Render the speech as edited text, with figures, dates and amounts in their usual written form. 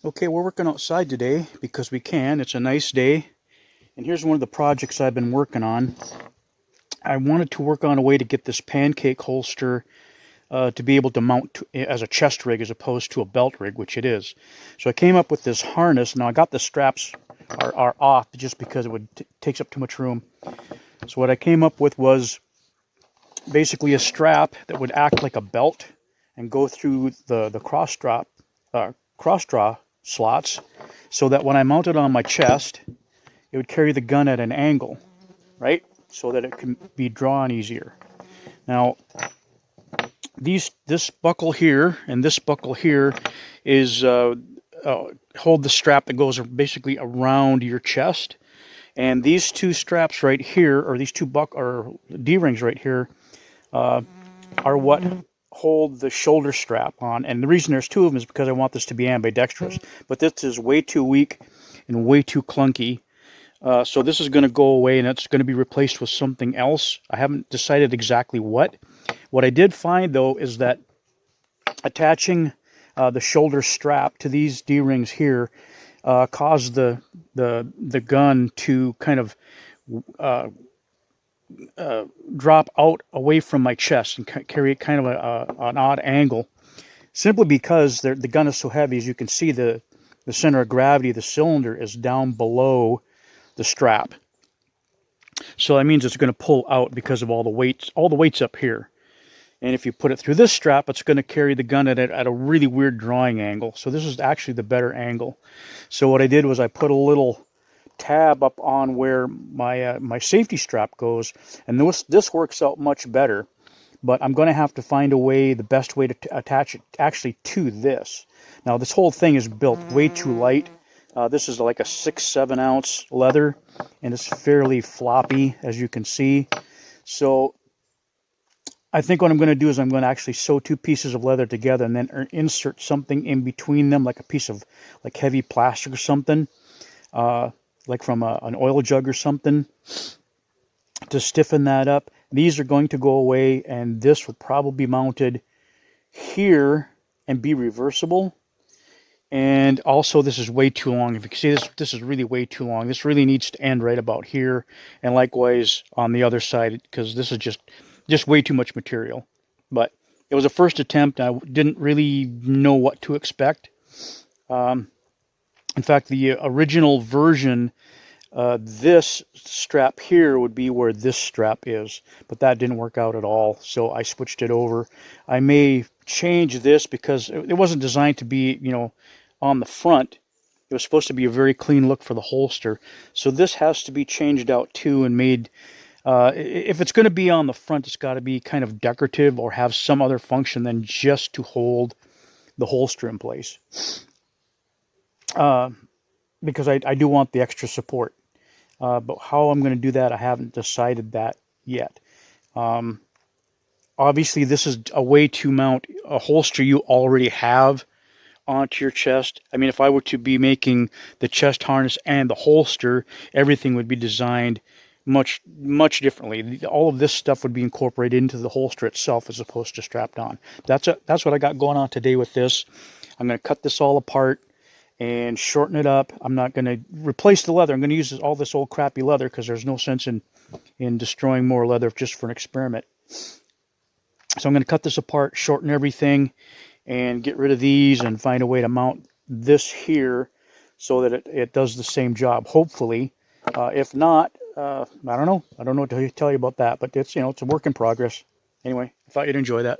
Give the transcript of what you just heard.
Okay, we're working outside today because we can. It's a nice day. And here's one of the projects I've been working on. I wanted to work on a way to get this Pancake holster to be able to mount as a chest rig as opposed to a belt rig, which it is. So I came up with this harness. Now I got the straps are off just because it would takes up too much room. So what I came up with was basically a strap that would act like a belt and go through the cross draw slots, so that when I mount it on my chest, it would carry the gun at an angle, right? So that it can be drawn easier. Now, this buckle here and this buckle here is hold the strap that goes basically around your chest, and these two straps right here, or these two D-rings right here, are what hold the shoulder strap on. And the reason there's two of them is because I want this to be ambidextrous. But this is way too weak and way too clunky. So this is going to go away, and it's going to be replaced with something else. I haven't decided exactly what. What I did find, though, is that attaching the shoulder strap to these D-rings here caused the gun to kind of drop out away from my chest and carry kind of an odd angle, simply because the gun is so heavy. As you can see, the center of gravity of the cylinder is down below the strap. So that means it's going to pull out because of all the weights. All the weight's up here. And if you put it through this strap, it's going to carry the gun at a really weird drawing angle. So this is actually the better angle. So what I did was I put a little tab up on where my safety strap goes, and this works out much better. But I'm going to have to find a way, the best way to attach it actually to this. Now this whole thing is built way too light. This is like a 6-7 ounce leather, and it's fairly floppy, as you can see. So I think what I'm going to do is I'm going to actually sew two pieces of leather together and then insert something in between them, like a piece of like heavy plastic or something, like from an oil jug or something, to stiffen that up. These are going to go away, and this will probably be mounted here and be reversible. And also, this is way too long. If you can see, this is really way too long. This really needs to end right about here, and likewise on the other side, because this is just way too much material. But it was a first attempt. I didn't really know what to expect. In fact, the original version, this strap here would be where this strap is, but that didn't work out at all, so I switched it over. I may change this because it wasn't designed to be, on the front. It was supposed to be a very clean look for the holster, so this has to be changed out too and made, if it's going to be on the front, it's got to be kind of decorative or have some other function than just to hold the holster in place. Because I do want the extra support. But how I'm going to do that, I haven't decided that yet. Obviously, this is a way to mount a holster you already have onto your chest. I mean, if I were to be making the chest harness and the holster, everything would be designed much differently. All of this stuff would be incorporated into the holster itself as opposed to strapped on. That's what I got going on today with this. I'm going to cut this all apart and shorten it up. I'm not going to replace the leather. I'm going to use all this old crappy leather because there's no sense in destroying more leather just for an experiment. So I'm going to cut this apart, shorten everything, and get rid of these and find a way to mount this here so that it does the same job, hopefully. If not, I don't know. I don't know what to tell you about that, but it's a work in progress. Anyway, I thought you'd enjoy that.